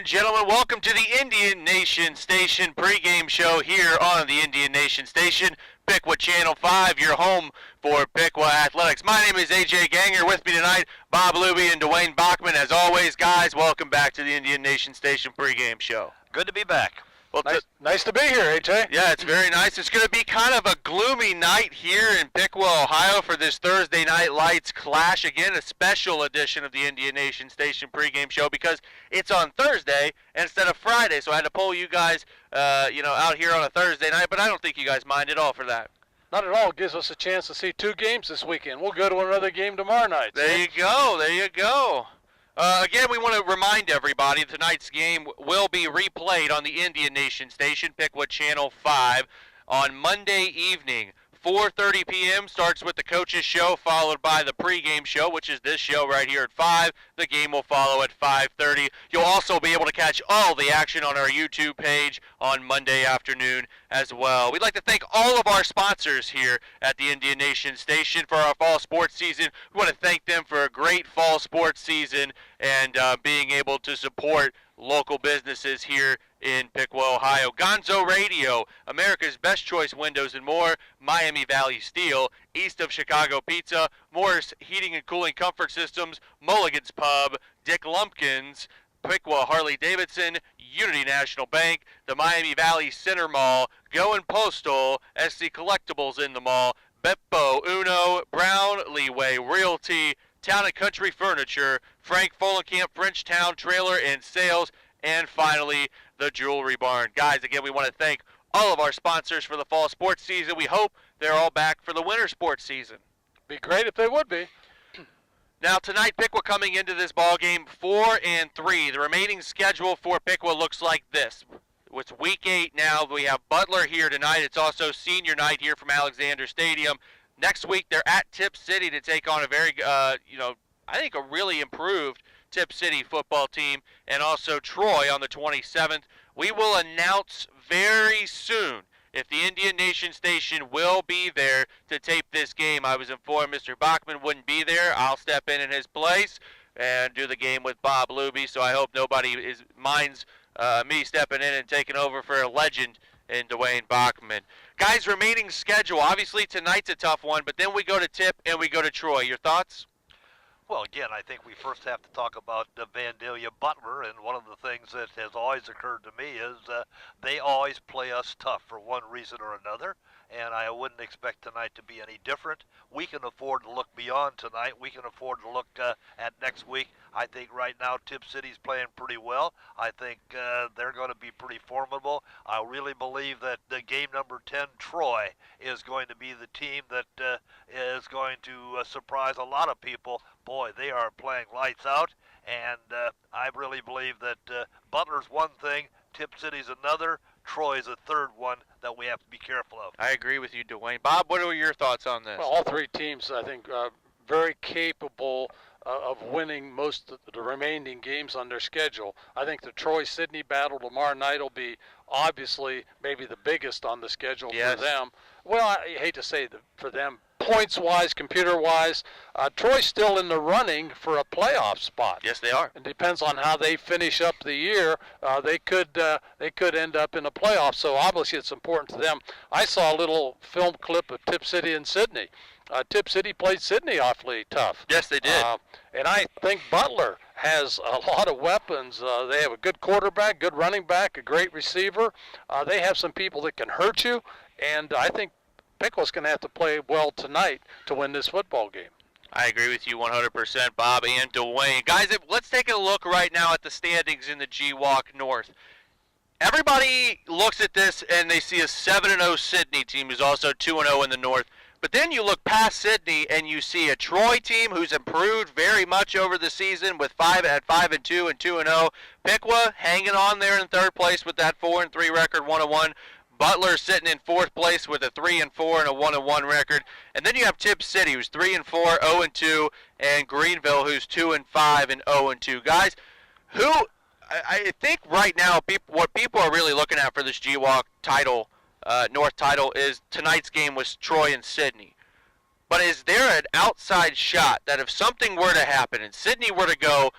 gentlemen, welcome to the Indian Nation Station pregame show here on the Indian Nation Station, Piqua Channel 5, your home for Piqua Athletics. My name is AJ Ganger. With me tonight, Bob Luby and Dwayne Bachman. As always, guys, welcome back to the Indian Nation Station pregame show. Good to be back. Well, nice to be here, AJ. Yeah, it's very nice. It's going to be kind of a gloomy night here in Piqua, Ohio for this Thursday Night Lights clash. Again, a special edition of the Indian Nation Station pregame show because it's on Thursday instead of Friday. So I had to pull you guys, out here on a Thursday night, but I don't think you guys mind at all for that. Not at all. It gives us a chance to see two games this weekend. We'll go to another game tomorrow night. There you go. There you go. Again, we want to remind everybody tonight's game will be replayed on the Indian Nation Station, Piqua Channel 5, on Monday evening. 4:30 p.m. starts with the coaches show, followed by the pregame show, which is this show right here at 5. The game will follow at 5:30. You'll also be able to catch all the action on our YouTube page on Monday afternoon as well. We'd like to thank all of our sponsors here at the Indian Nation Station for our fall sports season. We want to thank them for a great fall sports season and being able to support local businesses here in Piqua, Ohio. Gonzo Radio, America's Best Choice Windows and More, Miami Valley Steel, East of Chicago Pizza, Morris Heating and Cooling Comfort Systems, Mulligan's Pub, Dick Lumpkins, Piqua Harley-Davidson, Unity National Bank, the Miami Valley Center Mall, Goin' Postal, SC Collectibles in the mall, Beppo Uno, Brown Leeway Realty, Town and Country Furniture, Frank Folenkamp Frenchtown Trailer and Sales, and finally, the Jewelry Barn. Guys, again, we want to thank all of our sponsors for the fall sports season. We hope they're all back for the winter sports season. Be great if they would be. Now, tonight, Piqua coming into this ball game 4-3. The remaining schedule for Piqua looks like this. It's week 8 now. We have Butler here tonight. It's also senior night here from Alexander Stadium. Next week, they're at Tip City to take on a very, I think a really improved Tip City football team, and also Troy on the 27th. We will announce very soon if the Indian Nation Station will be there to tape this game. I was informed Mr. Bachman wouldn't be there. I'll step in his place and do the game with Bob Luby, so I hope nobody minds me stepping in and taking over for a legend in Dwayne Bachman. Guys, remaining schedule. Obviously, tonight's a tough one, but then we go to Tip and we go to Troy. Your thoughts? Well, again, I think we first have to talk about Vandalia Butler, and one of the things that has always occurred to me is they always play us tough for one reason or another, and I wouldn't expect tonight to be any different. We can afford to look beyond tonight. We can afford to look at next week. I think right now Tip City's playing pretty well. I think they're going to be pretty formidable. I really believe that the game number 10, Troy, is going to be the team that is going to surprise a lot of people. Boy, they are playing lights out, and I really believe that Butler's one thing, Tip City's another, Troy's a third one that we have to be careful of. I agree with you, Dwayne. Bob, what are your thoughts on this? Well, all three teams, I think, very capable of winning most of the remaining games on their schedule. I think the Troy-Sydney battle tomorrow night will be obviously maybe the biggest on the schedule for them. Well, I hate to say for them, points-wise, computer-wise, Troy's still in the running for a playoff spot. Yes, they are. It depends on how they finish up the year. They could end up in the playoffs. So obviously it's important to them. I saw a little film clip of Tip City and Sydney. Tip City played Sydney awfully tough. Yes, they did. And I think Butler has a lot of weapons. They have a good quarterback, good running back, a great receiver. They have some people that can hurt you. And I think Piqua's going to have to play well tonight to win this football game. I agree with you 100%, Bob and Dwayne. Guys, let's take a look right now at the standings in the G-Walk North. Everybody looks at this and they see a 7-0 Sydney team who's also 2-0 in the North. But then you look past Sydney and you see a Troy team who's improved very much over the season with 5-2 and 2-0. Piqua hanging on there in third place with that 4-3 record, 1-1. Butler sitting in fourth place with a 3-4 and a 1-1 record. And then you have Tip City, who's 3-4, 0-2, and Greenville, who's 2-5 and 0-2. Guys, I think right now what people are really looking at for this G-Walk title, North title, is tonight's game with Troy and Sydney. But is there an outside shot that if something were to happen and Sydney were to go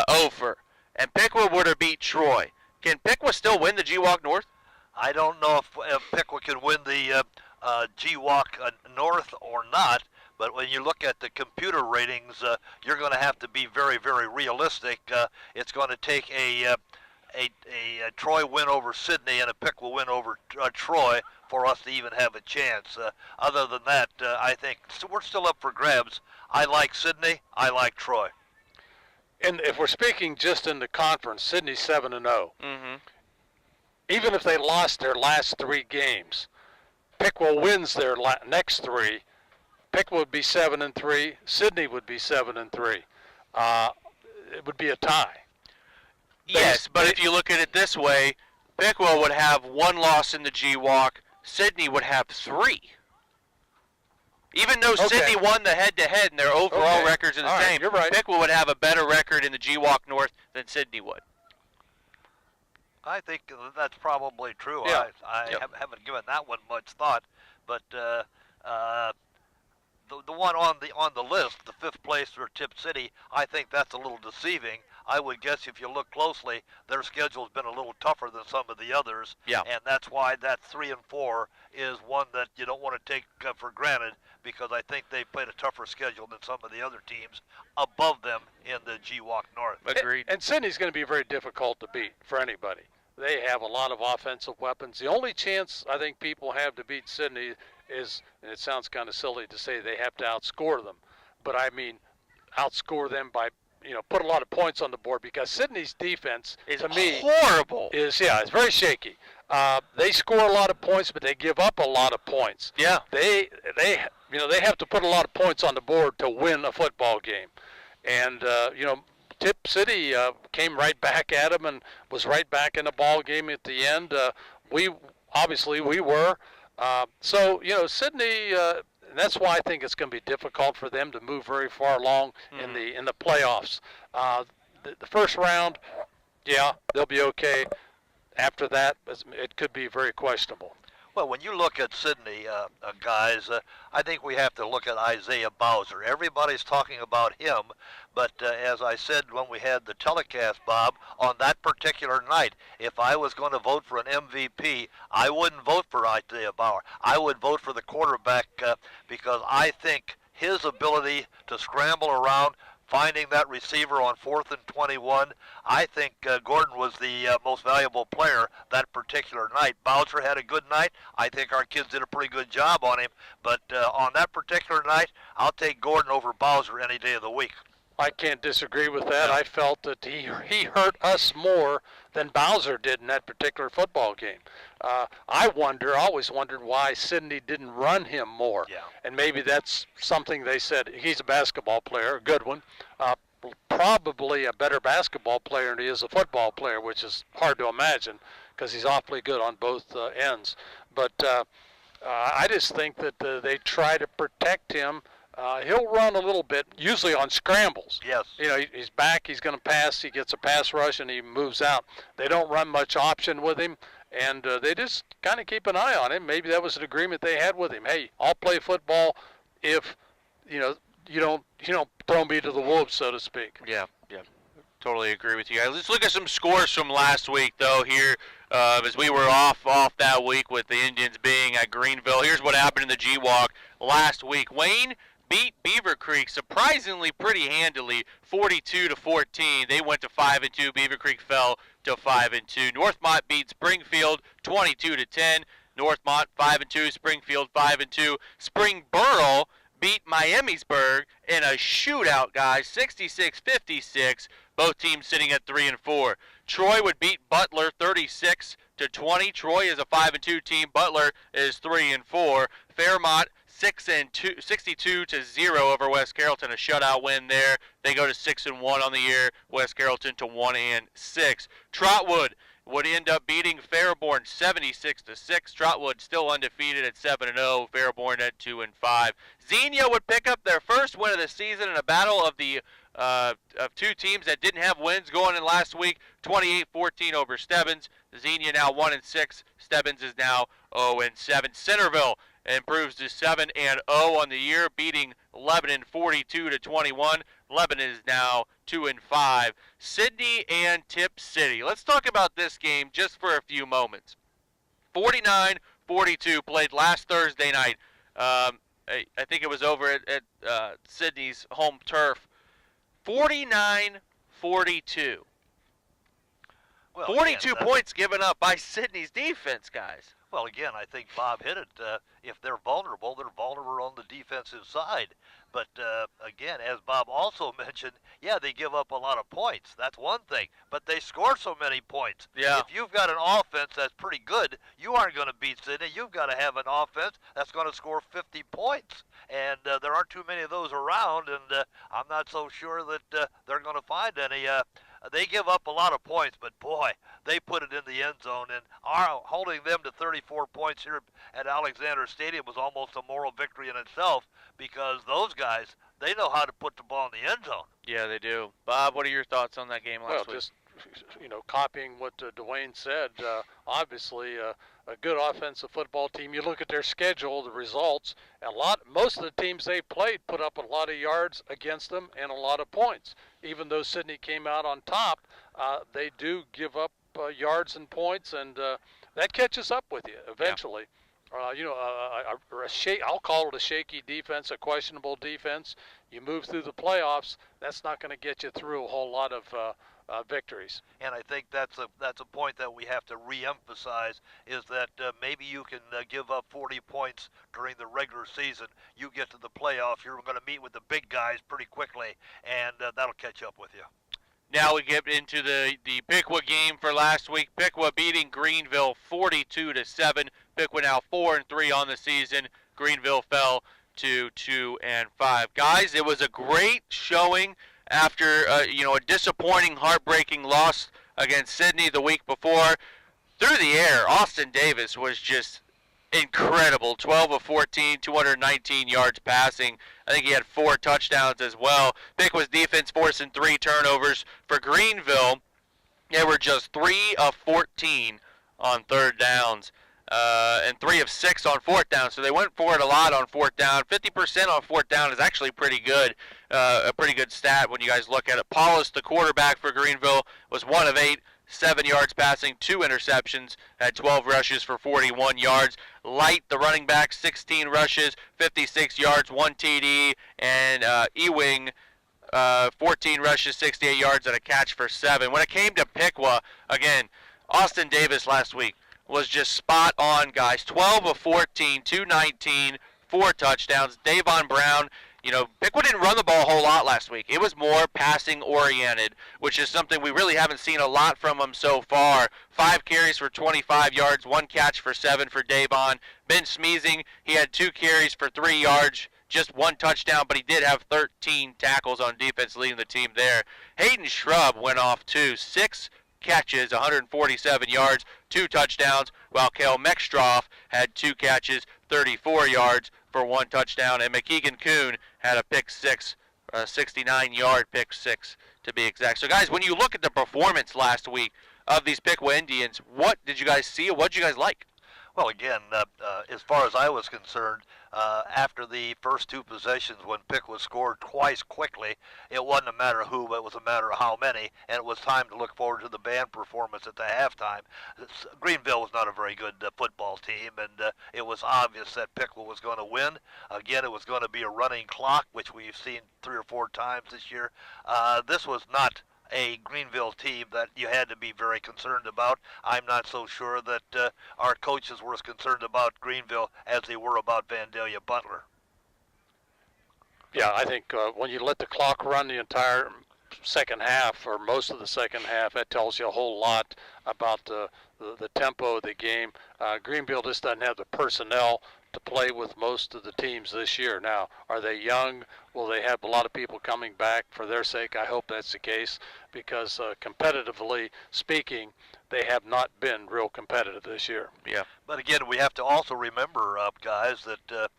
over and Piqua were to beat Troy, can Piqua still win the GWalk North? I don't know if Piqua can win the GWalk North or not, but when you look at the computer ratings, you're going to have to be very, very realistic. It's going to take a Troy win over Sydney and a Piqua win over Troy for us to even have a chance. Other than that, I think we're still up for grabs. I like Sydney. I like Troy. And if we're speaking just in the conference, Sydney's 7-0. Mm-hmm. Even if they lost their last 3 games, Piqua wins their next 3. Piqua would be 7-3. Sydney would be 7-3. It would be a tie. Yes, but if you look at it this way, Piqua would have 1 loss in the GWalk. Sydney would have 3. Even though Sydney won the head-to-head and their overall records are the same, you're right. Piqua would have a better record in the GWalk North than Sydney would. I think that's probably true. Yeah. I haven't given that one much thought, but the one on the list, the 5th place for Tip City, I think that's a little deceiving. I would guess if you look closely, their schedule's been a little tougher than some of the others, and that's why that 3 and 4 is one that you don't want to take for granted, because I think they played a tougher schedule than some of the other teams above them in the GWalk North. Agreed. And Sydney's going to be very difficult to beat for anybody. They have a lot of offensive weapons. The only chance I think people have to beat Sydney is, and it sounds kind of silly to say they have to outscore them, but I mean outscore them by, put a lot of points on the board, because Sydney's defense, to me, horrible. It's very shaky. They score a lot of points, but they give up a lot of points. Yeah. They have to put a lot of points on the board to win a football game. And, Tip City came right back at them and was right back in the ball game at the end. We were. So, Sydney, that's why I think it's going to be difficult for them to move very far along in the playoffs. The first round, they'll be okay. After that, it could be very questionable. Well, when you look at Sydney, guys, I think we have to look at Isaiah Bowser. Everybody's talking about him, but as I said when we had the telecast, Bob, on that particular night, if I was going to vote for an MVP, I wouldn't vote for Isaiah Bauer. I would vote for the quarterback because I think his ability to scramble around, finding that receiver on 4th and 21. I think Gordon was the most valuable player that particular night. Bowser had a good night. I think our kids did a pretty good job on him. But on that particular night, I'll take Gordon over Bowser any day of the week. I can't disagree with that. I felt that he hurt us more than Bowser did in that particular football game. I always wondered why Sydney didn't run him more. Yeah. And maybe that's something they said. He's a basketball player, a good one. Probably a better basketball player than he is a football player, which is hard to imagine because he's awfully good on both ends. But I just think that they try to protect him. He'll run a little bit, usually on scrambles. Yes. He's back, he's going to pass, he gets a pass rush, and he moves out. They don't run much option with him, and they just kind of keep an eye on him. Maybe that was an agreement they had with him. Hey, I'll play football if, you don't throw me to the wolves, so to speak. Yeah. Totally agree with you guys. Let's look at some scores from last week, though, here, as we were off that week with the Indians being at Greenville. Here's what happened in the GWalk last week. Wayne beat Beaver Creek surprisingly pretty handily, 42-14. They went to 5-2. Beaver Creek fell to 5-2. Northmont beat Springfield 22-10. Northmont 5-2. Springfield 5-2. Springboro beat Miamisburg in a shootout, guys, 66-56. Both teams sitting at 3-4. Troy would beat Butler 36-20. Troy is a 5-2 team. Butler is 3-4. Fairmont 62-0 over West Carrollton, a shutout win there. They go to 6-1 on the year. West Carrollton to 1-6. Trotwood would end up beating Fairborn 76-6. Trotwood still undefeated at 7-0. Fairborn at 2-5. Xenia would pick up their first win of the season in a battle of the of two teams that didn't have wins going in last week. 28-14 over Stebbins. Xenia now 1-6. Stebbins is now 0-7. Centerville improves to 7-0 on the year, beating Lebanon 42-21. Lebanon is now 2-5. Sydney and Tip City. Let's talk about this game just for a few moments. 49-42 played last Thursday night. I think it was over at Sydney's home turf. 49-42. Well, 42 again, points given up by Sydney's defense, guys. Well, again, I think Bob hit it. If they're vulnerable on the defensive side. But again, as Bob also mentioned, yeah, they give up a lot of points. That's one thing. But they score so many points. Yeah. If you've got an offense that's pretty good, you aren't going to beat Sydney. You've got to have an offense that's going to score 50 points. And there aren't too many of those around, and I'm not so sure that they're going to find any. They give up a lot of points, but boy, they put it in the end zone. And holding them to 34 points here at Alexander Stadium was almost a moral victory in itself, because those guys, they know how to put the ball in the end zone. Yeah, they do. Bob, what are your thoughts on that game last week? Well, just copying what Dwayne said. Obviously, a good offensive football team. You look at their schedule, the results. Most of the teams they played put up a lot of yards against them and a lot of points. Even though Sydney came out on top, they do give up yards and points, and that catches up with you eventually. Yeah. I'll call it a shaky defense, a questionable defense. You move through the playoffs, that's not going to get you through a whole lot of victories. And I think that's a point that we have to re-emphasize, is that maybe you can give up 40 points during the regular season. You get to the playoffs, you're going to meet with the big guys pretty quickly, and that'll catch up with you. Now we get into the Piqua game for last week. Piqua beating Greenville 42-7. Piqua now 4-3 on the season. Greenville fell to 2-5. Guys, it was a great showing after a disappointing, heartbreaking loss against Sydney the week before. Through the air, Austin Davis was just incredible. 12 of 14, 219 yards passing. I think he had 4 touchdowns as well. Piqua's defense forcing 3 turnovers. For Greenville, they were just 3 of 14 on third downs. And 3 of 6 on fourth down. So they went for it a lot on fourth down. 50% on fourth down is actually pretty good. A pretty good stat when you guys look at it. Paulus, the quarterback for Greenville, was 1 of 8, 7 yards passing, 2 interceptions, had 12 rushes for 41 yards. Light, the running back, 16 rushes, 56 yards, 1 TD, and Ewing, 14 rushes, 68 yards, and a catch for 7. When it came to Piqua, again, Austin Davis last week was just spot on, guys. 12 of 14, 219, 4 touchdowns. Davon Brown, Piqua didn't run the ball a whole lot last week. It was more passing oriented, which is something we really haven't seen a lot from him so far. 5 carries for 25 yards, 1 catch for 7 for Davon. Ben Smeezing, he had 2 carries for 3 yards, just 1 touchdown, but he did have 13 tackles on defense leading the team there. Hayden Shrub went off too, 6 catches, 147 yards, 2 touchdowns, while Kel Meckstroff had 2 catches, 34 yards for 1 touchdown, and McKeegan Kuhn had a pick 6, a 69-yard pick 6 to be exact. So, guys, when you look at the performance last week of these Piqua Indians, what did you guys see, or what did you guys like? Well, again, as far as I was concerned, after the first 2 possessions, when Piqua scored twice quickly, it wasn't a matter of who, but it was a matter of how many, and it was time to look forward to the band performance at the halftime. Greenville was not a very good football team, and it was obvious that Piqua was going to win. Again, it was going to be a running clock, which we've seen 3 or 4 times this year. This was not a Greenville team that you had to be very concerned about. I'm not so sure that our coaches were as concerned about Greenville as they were about Vandalia Butler. Yeah, I think when you let the clock run the entire second half, or most of the second half, that tells you a whole lot about the tempo of the game. Greenville just doesn't have the personnel to play with most of the teams this year. Now, are they young? Will they have a lot of people coming back for their sake? I hope that's the case, because competitively speaking, they have not been real competitive this year. Yeah. But again, we have to also remember, guys, that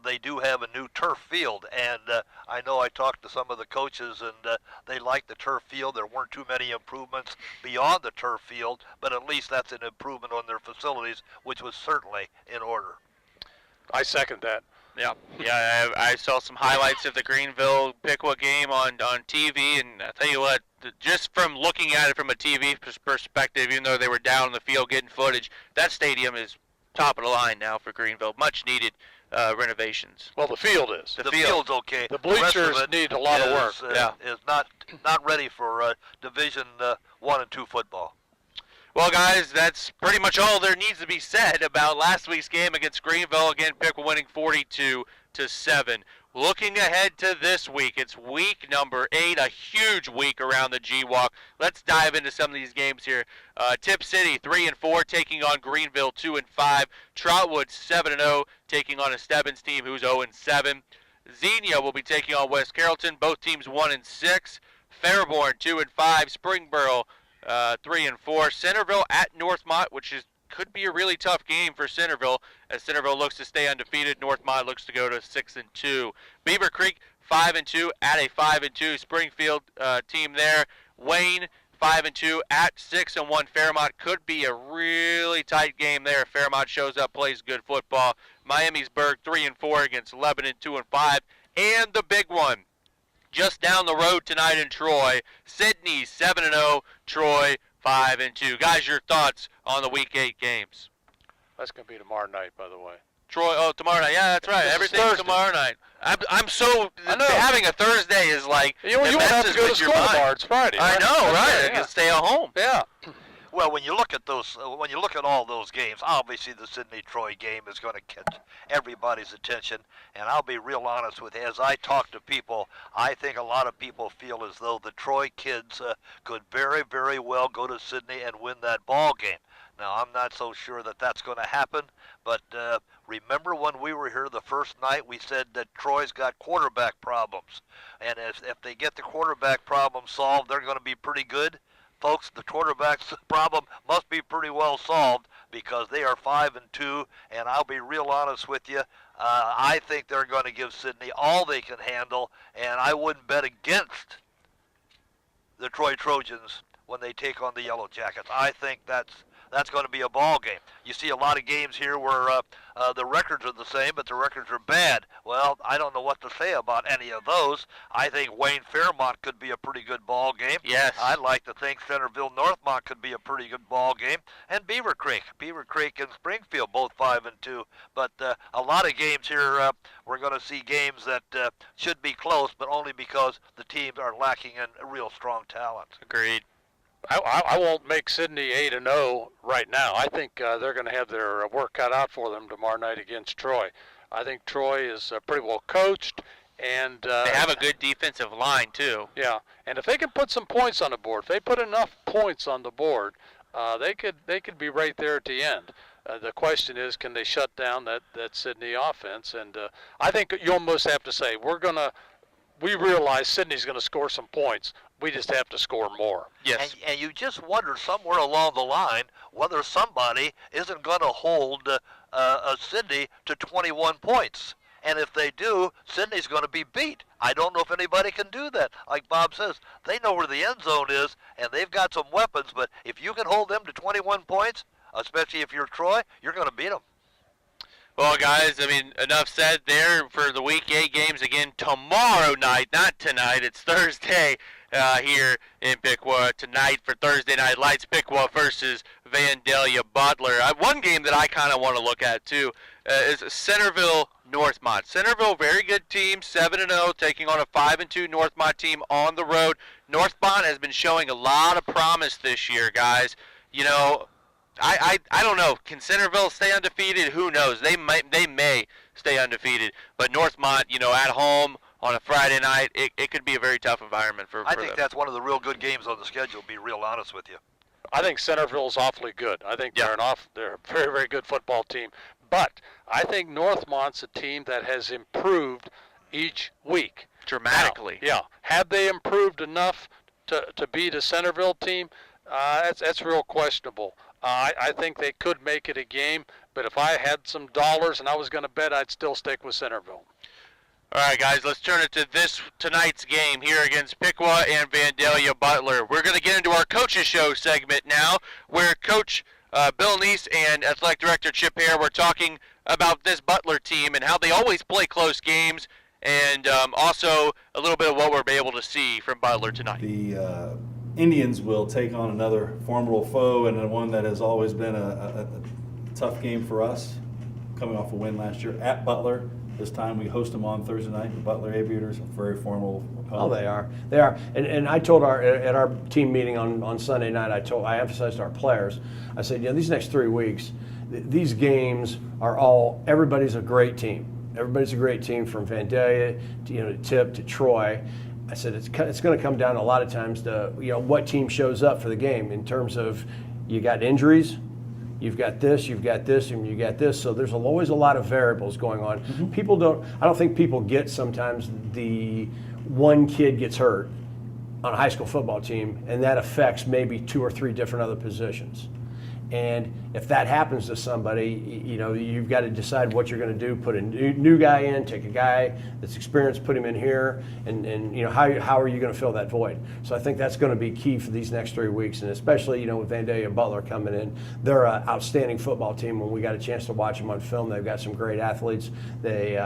they do have a new turf field, and I know I talked to some of the coaches, and they liked the turf field. There weren't too many improvements beyond the turf field, but at least that's an improvement on their facilities, which was certainly in order. I second that. Yeah. I saw some highlights of the Greenville Piqua game on TV, and I tell you what, just from looking at it from a TV perspective, even though they were down in the field getting footage, that stadium is top of the line now for Greenville. Much needed renovations. Well, the field is. The field's okay. The bleachers need a lot of work. Is not ready for Division 1 and 2 football. Well, guys, that's pretty much all there needs to be said about last week's game against Greenville. Again, Piqua winning 42-7. Looking ahead to this week, it's week number 8, a huge week around the G-Walk. Let's dive into some of these games here. Tip City 3-4 taking on Greenville 2-5. Trotwood 7-0 taking on a Stebbins team who's 0-7. Xenia will be taking on West Carrollton, both teams 1-6. Fairborn 2-5. Springboro 3-4. Centerville at Northmont, which could be a really tough game for Centerville, as Centerville looks to stay undefeated. Northmont looks to go to 6-2. Beaver Creek 5-2 at a 5-2 Springfield team there. Wayne 5-2 at 6-1. Fairmont could be a really tight game there. Fairmont shows up, plays good football. Miamisburg 3-4 against Lebanon 2-5, and the big one, just down the road tonight in Troy, Sydney 7-0, Troy 5-2. Guys, your thoughts on the Week 8 games? That's going to be tomorrow night, by the way. Troy, tomorrow night. Yeah, that's right. Everything's tomorrow night. I'm so having a Thursday is like you won't have to go to school tomorrow. It's Friday. I know, right? I can stay at home. Yeah. Well, when you look at all those games, obviously the Sydney-Troy game is going to catch everybody's attention. And I'll be real honest with you, as I talk to people, I think a lot of people feel as though the Troy kids could very, very well go to Sydney and win that ball game. Now, I'm not so sure that that's going to happen, but remember when we were here the first night, we said that Troy's got quarterback problems. And if they get the quarterback problem solved, they're going to be pretty good. Folks, the quarterback's problem must be pretty well solved because they are 5-2, and I'll be real honest with you. I think they're going to give Sydney all they can handle, and I wouldn't bet against the Troy Trojans when they take on the Yellow Jackets. I think that's going to be a ball game. You see a lot of games here where the records are the same, but the records are bad. Well, I don't know what to say about any of those. I think Wayne Fairmont could be a pretty good ball game. Yes. I'd like to think Centerville Northmont could be a pretty good ball game. And Beaver Creek and Springfield, both 5-2. But a lot of games here, we're going to see games that should be close, but only because the teams are lacking in real strong talent. Agreed. I won't make Sydney 8-0 right now. I think they're going to have their work cut out for them tomorrow night against Troy. I think Troy is pretty well coached, and they have a good defensive line too. Yeah, and if they can put some points on the board, if they put enough points on the board, they could be right there at the end. The question is, can they shut down that Sydney offense? And I think you almost have to say we realize Sydney's going to score some points. We just have to score more. Yes. And you just wonder somewhere along the line whether somebody isn't going to hold Sydney to 21 points. And if they do, Sydney's going to be beat. I don't know if anybody can do that. Like Bob says, they know where the end zone is, and they've got some weapons. But if you can hold them to 21 points, especially if you're Troy, you're going to beat them. Well, guys, enough said there for the Week 8 games. Again, tomorrow night, not tonight. It's Thursday here in Piqua. Tonight for Thursday Night Lights, Piqua versus Vandalia Butler. One game that I kind of want to look at, too, is Centerville Northmont. Centerville, very good team, 7-0, taking on a 5-2 Northmont team on the road. Northmont has been showing a lot of promise this year, guys. You know, I don't know. Can Centerville stay undefeated? Who knows? They may stay undefeated. But Northmont, at home on a Friday night, it could be a very tough environment for I think them. that's one of the real good games on the schedule, to be real honest with you. I think Centerville's awfully good. I think they're a very, very good football team. But I think Northmont's a team that has improved each week. Dramatically. Now, have they improved enough to beat a Centerville team? That's real questionable. I think they could make it a game, but if I had some dollars and I was going to bet, I'd still stick with Centerville. All right, guys, let's turn it to tonight's game here against Piqua and Vandalia Butler. We're going to get into our Coaches Show segment now, where Coach Bill Neese and Athletic Director Chip Hare were talking about this Butler team and how they always play close games, and also a little bit of what we're able to see from Butler tonight. The Indians will take on another formidable foe, and one that has always been a tough game for us, coming off a win last year at Butler. This time we host them on Thursday night. The Butler Aviators, a very formidable opponent. Oh, they are. They are. And I told at our team meeting on Sunday night, I emphasized to our players, I said, these next 3 weeks, these games are everybody's a great team. Everybody's a great team, from Vandalia to Tip to Troy. I said it's going to come down a lot of times to what team shows up for the game, in terms of, you got injuries, you've got this, and you got this. So there's always a lot of variables going on. Mm-hmm. I don't think people get sometimes the one kid gets hurt on a high school football team, and that affects maybe 2 or 3 different other positions. And if that happens to somebody, you've got to decide what you're going to do. Put a new guy in, take a guy that's experienced, put him in here, and how are you going to fill that void? So I think that's going to be key for these next 3 weeks, and especially with Vandalia and Butler coming in. They're an outstanding football team. When we got a chance to watch them on film, they've got some great athletes. They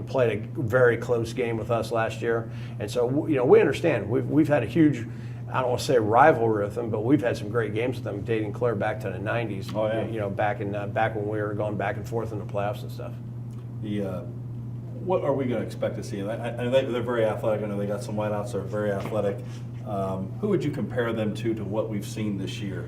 played a very close game with us last year, and so we understand. We've had a huge, I don't want to say rivalry with them, but we've had some great games with them, dating clear back to the 90s. Oh, yeah. Back when we were going back and forth in the playoffs and stuff. What are we going to expect to see? I know they're very athletic. I know they got some wideouts that are very athletic. Who would you compare them to what we've seen this year?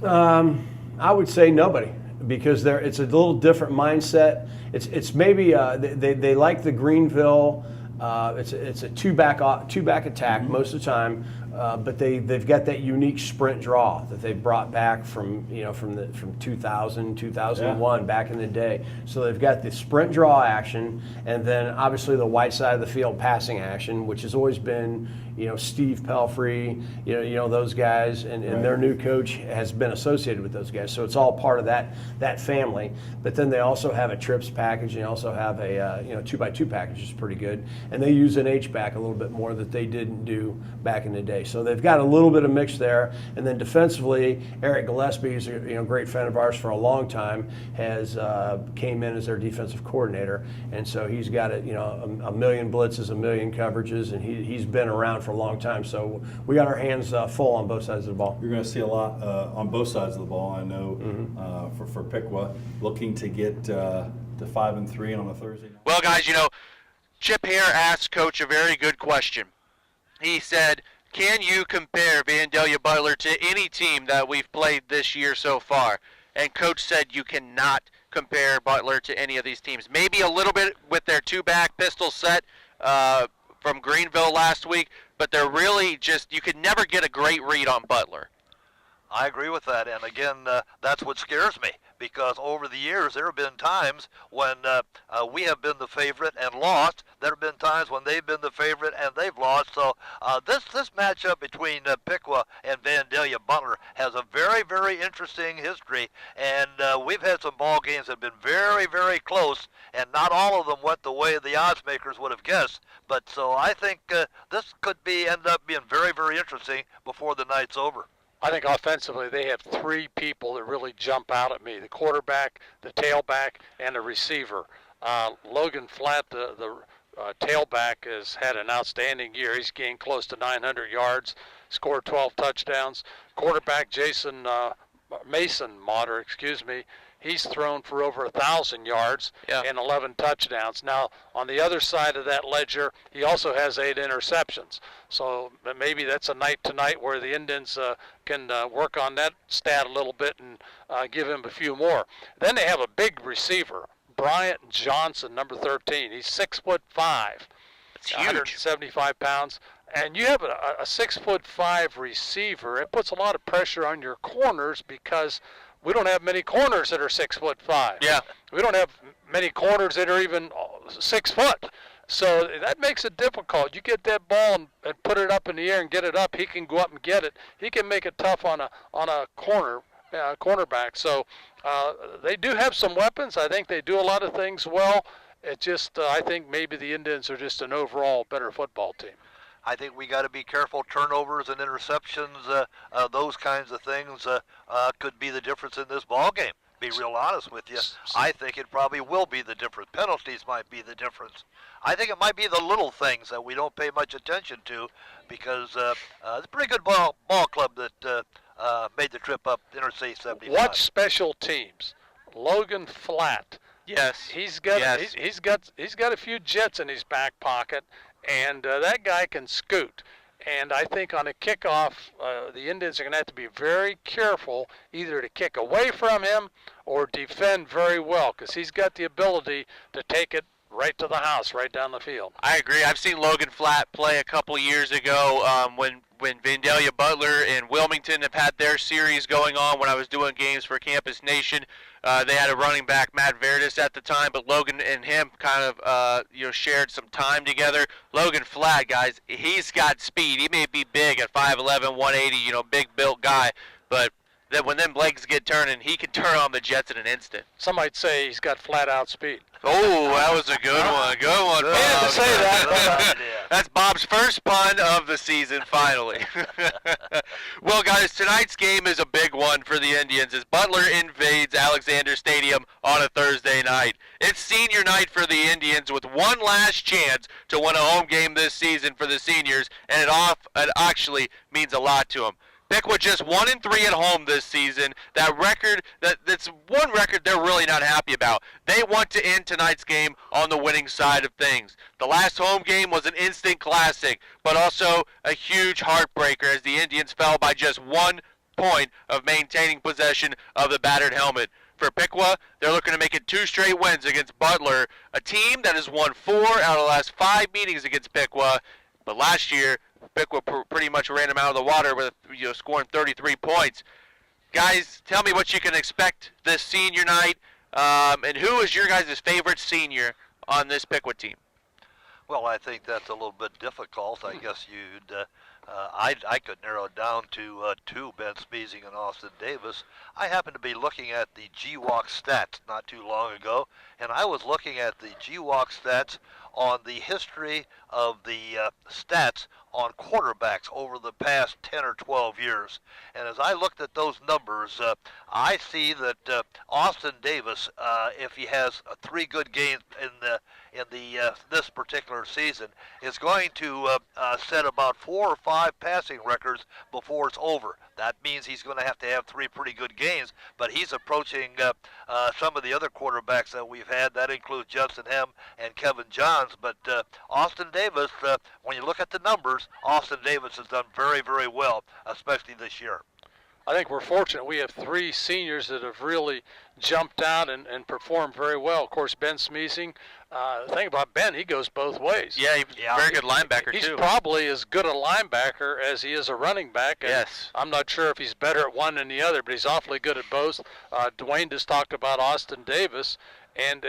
I would say nobody, because it's a little different mindset. It's maybe they like the Greenville. It's a two-back attack Mm-hmm. most of the time, but they've got that unique sprint draw that they brought back from 2000, 2001, back in the day. So they've got the sprint draw action, and then obviously the wide side of the field passing action, which has always been Steve Pelfrey, those guys, and Right. their new coach has been associated with those guys. So it's all part of that family. But then they also have a trips package, and they also have a 2x2 package, which is pretty good. And they use an H-back a little bit more that they didn't do back in the day. So they've got a little bit of mix there. And then defensively, Eric Gillespie, who's a great friend of ours for a long time, has came in as their defensive coordinator. And so he's got a million blitzes, a million coverages, and he's been around for a long time. So we got our hands full on both sides of the ball. You're going to see a lot on both sides of the ball. I know for Piqua, looking to get to 5-3 on a Thursday night. Well, guys, Chip Hare asked Coach a very good question. He said, can you compare Vandalia Butler to any team that we've played this year so far? And Coach said you cannot compare Butler to any of these teams. Maybe a little bit with their 2-back pistol set from Greenville last week, but they're really you could never get a great read on Butler. I agree with that, and again, that's what scares me, because over the years there have been times when we have been the favorite and lost. There have been times when they've been the favorite and they've lost. So this matchup between Piqua and Vandalia Butler has a very, very interesting history, and we've had some ball games that have been very, very close, and not all of them went the way the odds makers would have guessed. But so I think this could end up being very, very interesting before the night's over. I think offensively they have 3 people that really jump out at me: the quarterback, the tailback, and the receiver. Logan Flatt, the tailback, has had an outstanding year. He's gained close to 900 yards, scored 12 touchdowns. Quarterback Mason Motter, he's thrown for over 1,000 yards and 11 touchdowns. Now, on the other side of that ledger, he also has 8 interceptions. So maybe that's a night tonight where the Indians can work on that stat a little bit and give him a few more. Then they have a big receiver, Bryant Johnson, number 13. He's 6'5". It's huge. 175 pounds. And you have a 6'5" receiver. It puts a lot of pressure on your corners, because we don't have many corners that are 6'5". Yeah. We don't have many corners that are even 6 foot. So that makes it difficult. You get that ball and put it up in the air and get it up, he can go up and get it. He can make it tough on a cornerback. So they do have some weapons. I think they do a lot of things well. It just I think maybe the Indians are just an overall better football team. I think we got to be careful. Turnovers and interceptions, those kinds of things could be the difference in this ball game, be real honest with you, I think it probably will be the difference. Penalties might be the difference. I think it might be the little things that we don't pay much attention to, because it's a pretty good ball club that made the trip up Interstate 75. What special teams? Logan Flatt. Yes. He's got Yes. he's got a few jets in his back pocket, and that guy can scoot. And I think on a kickoff, the Indians are going to have to be very careful either to kick away from him or defend very well, because he's got the ability to take it right to the house, right down the field. I agree. I've seen Logan Flatt play a couple years ago when Vandalia Butler and Wilmington have had their series going on. When I was doing games for Campus Nation, they had a running back, Matt Verdis, at the time, but Logan and him kind of shared some time together. Logan Flatt, guys, he's got speed. He may be big at 5'11", 180, big built guy, but that when them legs get turning, he can turn on the Jets in an instant. Some might say he's got flat-out speed. Oh, that was a good one. Good one, Bob. He didn't say that. That's Bob's first pun of the season, finally. Well, guys, tonight's game is a big one for the Indians as Butler invades Alexander Stadium on a Thursday night. It's senior night for the Indians with one last chance to win a home game this season for the seniors, and it actually means a lot to them. Piqua just 1-3 at home this season. That record, that's one record they're really not happy about. They want to end tonight's game on the winning side of things. The last home game was an instant classic, but also a huge heartbreaker as the Indians fell by just 1 point of maintaining possession of the battered helmet. For Piqua, they're looking to make it 2 straight wins against Butler, a team that has won 4 out of the last 5 meetings against Piqua, but last year Piqua pretty much ran him out of the water with scoring 33 points. Guys, tell me what you can expect this senior night, and who is your guys' favorite senior on this Piqua team? Well, I think that's a little bit difficult. I guess I could narrow it down to 2, Ben Smeezing and Austin Davis. I happened to be looking at the GWalk stats not too long ago, and I was looking at the GWalk stats on the history of the stats on quarterbacks over the past 10 or 12 years. And as I looked at those numbers, I see that Austin Davis, if he has 3 good games in this particular season, is going to set about 4 or 5 passing records before it's over. That means he's going to have 3 pretty good games, but he's approaching some of the other quarterbacks that we've had. That includes Justin Hem and Kevin Johns. But Austin Davis, when you look at the numbers, Austin Davis has done very, very well, especially this year. I think we're fortunate. We have 3 seniors that have really jumped out and performed very well. Of course, Ben Smeezing. The thing about Ben, he goes both ways. Yeah, he's a very good linebacker, He's too. probably as good a linebacker as he is a running back. And yes. I'm not sure if he's better at one than the other, but he's awfully good at both. Dwayne just talked about Austin Davis. And,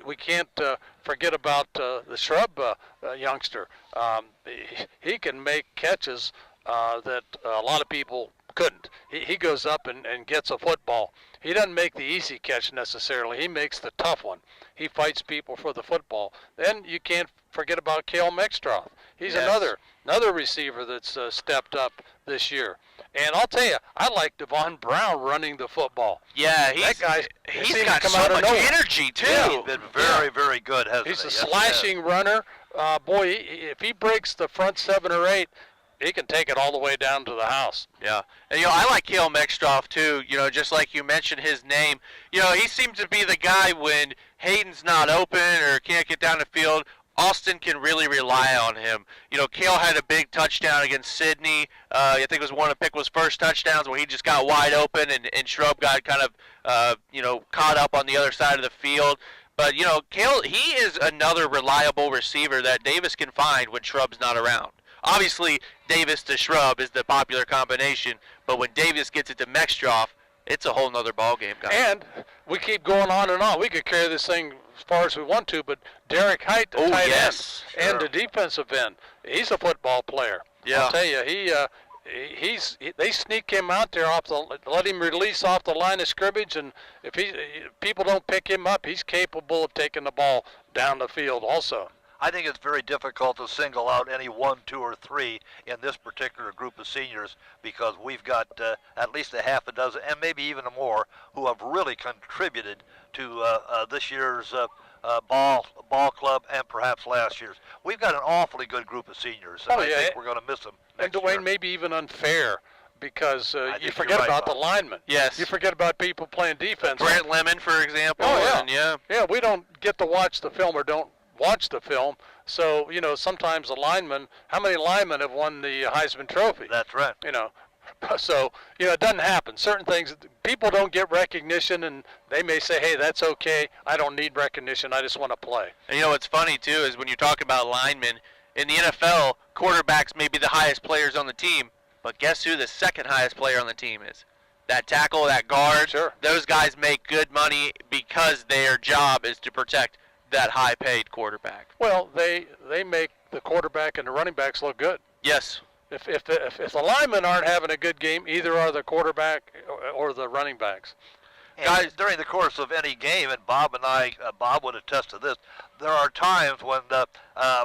we can't forget about the Shrub youngster. He can make catches that a lot of people couldn't. He goes up and gets a football. He doesn't make the easy catch necessarily. He makes the tough one. He fights people for the football. Then you can't forget about Cale Mextroth. He's Yes. another receiver that's stepped up this year. And I'll tell you, I like Devon Brown running the football. Yeah, That guy, he's got so much energy, too. Yeah. He's been very, very good, hasn't He's he? a Yes, he slashing runner. Boy, if he breaks the front 7 or 8, he can take it all the way down to the house. Yeah. And, I like Cale Mextroff, too, just like you mentioned his name. He seems to be the guy when Hayden's not open or can't get down the field, Austin can really rely on him. Cale had a big touchdown against Sydney. I think it was one of Piqua's first touchdowns where he just got wide open and Shrub got kind of, caught up on the other side of the field. But, Cale, he is another reliable receiver that Davis can find when Shrub's not around. Obviously, Davis to Shrub is the popular combination, but when Davis gets it to Mextroff, it's a whole nother ballgame, guys. And we keep going on and on. We could carry this thing as far as we want to, but Derek Height, the tight yes, end, and sure. the defensive end, he's a football player. Yeah. I'll tell you, they sneak him out there let him release off the line of scrimmage, and if people don't pick him up, he's capable of taking the ball down the field also. I think it's very difficult to single out any one, two, or three in this particular group of seniors because we've got at least a half a dozen, and maybe even more, who have really contributed to this year's ball club and perhaps last year's. We've got an awfully good group of seniors, and I think we're going to miss them And next Dwayne, year. maybe even unfair because you think forget you're right, about the Bob. linemen. Yes. You forget about people playing defense. Brent Lemon, for example. Oh, yeah. And yeah. Yeah, we don't get to watch the film or don't watch the film. So, sometimes the linemen, how many linemen have won the Heisman Trophy? That's right. So, it doesn't happen. Certain things, people don't get recognition, and they may say, hey, that's okay. I don't need recognition. I just want to play. And what's funny, too, is when you talk about linemen, in the NFL, quarterbacks may be the highest players on the team, but guess who the second highest player on the team is? That tackle, that guard. Sure. Those guys make good money because their job is to protect that high-paid quarterback. Well, they make the quarterback and the running backs look good. Yes. If the linemen aren't having a good game, either are the quarterback or the running backs. And guys, during the course of any game, and Bob and I, Bob would attest to this, there are times when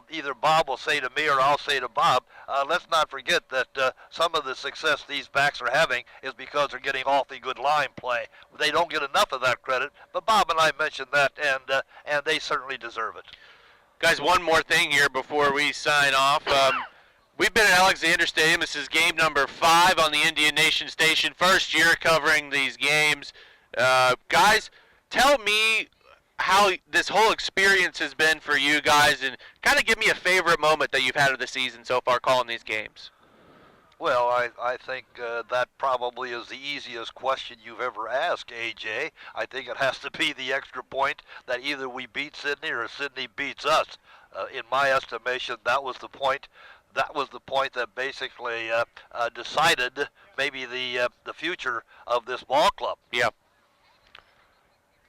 either Bob will say to me or I'll say to Bob, let's not forget that some of the success these backs are having is because they're getting awfully good line play. They don't get enough of that credit, but Bob and I mentioned that, and they certainly deserve it. Guys, one more thing here before we sign off. We've been at Alexander Stadium. This is game number 5 on the Indian Nation Station. First year covering these games. Guys, tell me how this whole experience has been for you guys, and kind of give me a favorite moment that you've had of the season so far calling these games. Well, I think that probably is the easiest question you've ever asked, AJ. I think it has to be the extra point that either we beat Sydney or Sydney beats us. In my estimation, that was the point. That was the point that basically decided maybe the future of this ball club. Yeah.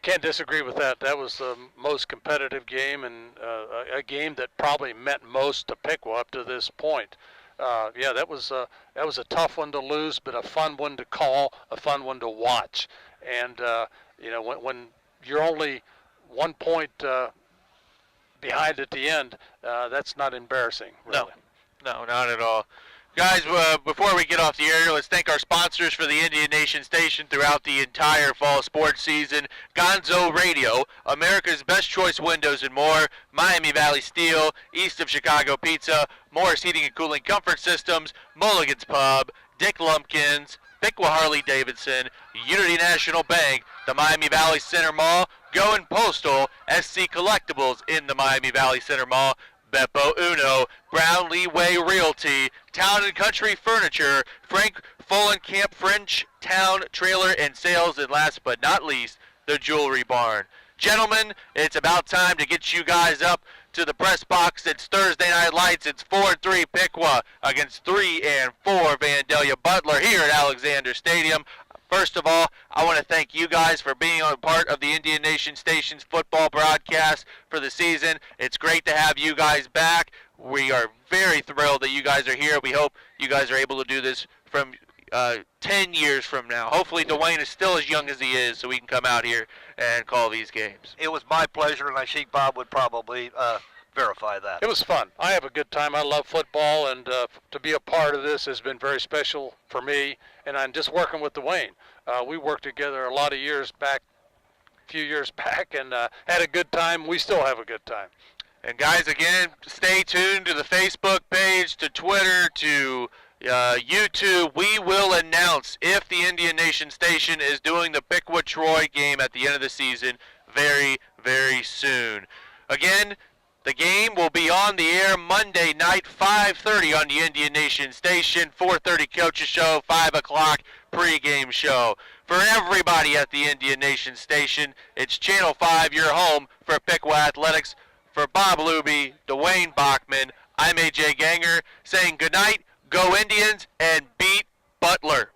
Can't disagree with that. That was the most competitive game and a game that probably meant most to Piqua up to this point. That was a tough one to lose, but a fun one to call, a fun one to watch. And when you're only 1 point behind at the end, that's not embarrassing, really. No, not at all. Guys, before we get off the air, let's thank our sponsors for the Indian Nation Station throughout the entire fall sports season. Gonzo Radio, America's Best Choice Windows and More, Miami Valley Steel, East of Chicago Pizza, Morris Heating and Cooling Comfort Systems, Mulligan's Pub, Dick Lumpkins, Piqua Harley Davidson, Unity National Bank, the Miami Valley Center Mall, Going Postal, SC Collectibles in the Miami Valley Center Mall, Beppo Uno, Brownlee Way Realty, Town and Country Furniture, Frank Follenkamp French Town Trailer and Sales, and last but not least, the Jewelry Barn. Gentlemen, it's about time to get you guys up to the press box. It's Thursday Night Lights. It's 4-3 Piqua against 3-4 Vandalia Butler here at Alexander Stadium. First of all, I want to thank you guys for being a part of the Indian Nation Station's football broadcast for the season. It's great to have you guys back. We are very thrilled that you guys are here. We hope you guys are able to do this from 10 years from now. Hopefully Dwayne is still as young as he is, so we can come out here and call these games. It was my pleasure, and I think Bob would probably verify that. It was fun. I have a good time. I love football, and to be a part of this has been very special for me. And I'm just working with Dwayne. We worked together a lot of years back, few years back, and had a good time. We still have a good time. And guys, again, stay tuned to the Facebook page, to Twitter, to YouTube. We will announce if the Indian Nation Station is doing the Piqua-Troy game at the end of the season very, very soon. Again, the game will be on the air Monday night, 5:30 on the Indian Nation Station, 4:30 Coaches Show, 5 o'clock pregame show. For everybody at the Indian Nation Station, it's Channel 5, your home for Piqua Athletics. For Bob Luby, Dwayne Bachman, I'm AJ Ganger saying goodnight, go Indians, and beat Butler.